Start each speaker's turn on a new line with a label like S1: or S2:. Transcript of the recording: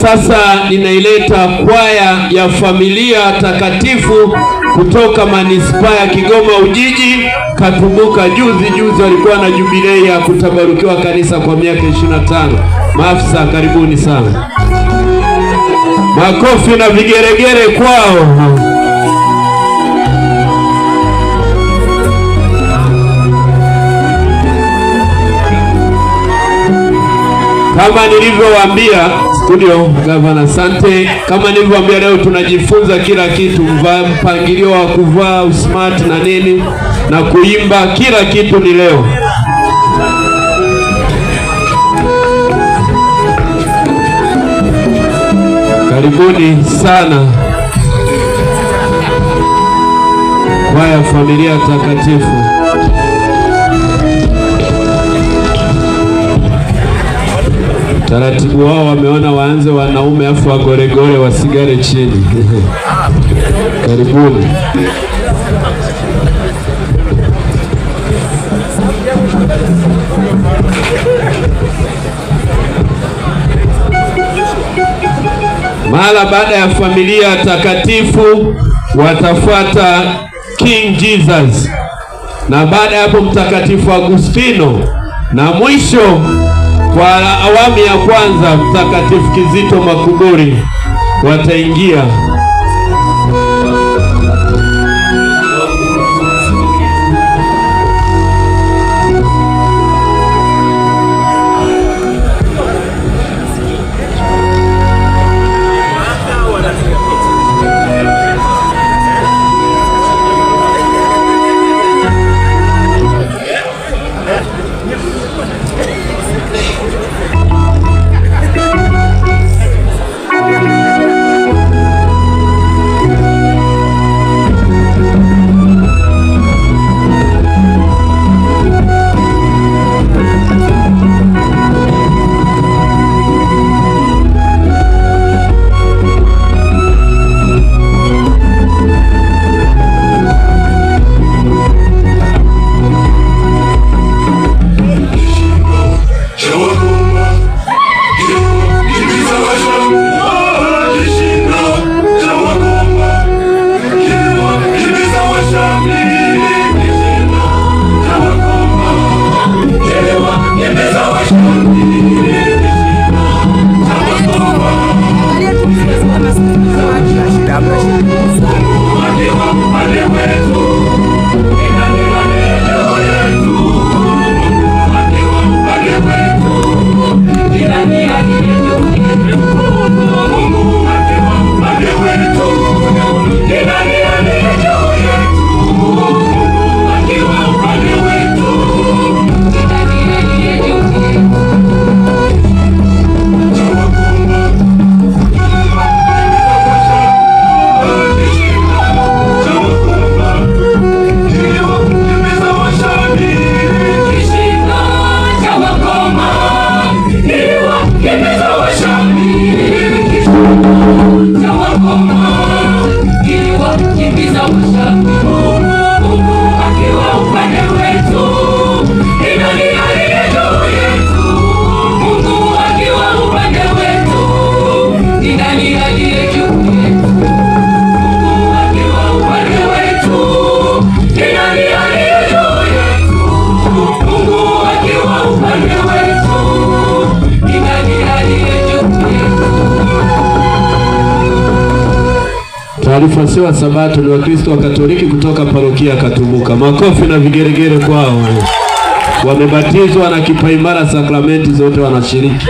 S1: Sasa ninaileta kwaya ya Familia Takatifu kutoka manispaa ya Kigoma Ujiji Katubuka. Juzi walikuwa na jubilei ya kutabarukiwa kanisa kwa miaka 25. Maafisa, karibuni sana. Makofi na vigeregere kwao. Kama nilivyowaambia studio Gavana, asante. Kama nilivyowaambia, leo tunajifunza kila kitu, mpangilio wa kuvaa, usmart na nini na kuimba, kila kitu ni leo. Karibuni sana kwaya Familia Takatifu. Taratibu wao wameona waanze wanaume afu wagoregore wasigare chini. Karibuni. Mara baada ya Familia Takatifu watafuata King Jesus, na baada ya hapo Mtakatifu Agustino, na mwisho kwa awamu ya kwanza Mtakatifu Kizito Makuburi wataingia. Taarifa sio wa Sabato, ni Wakristo wa Katoliki kutoka parokia Katubuka. Makofi na vigeregere kwao. Wamebatizwa na kipaimara, sakramenti zote wanashiriki.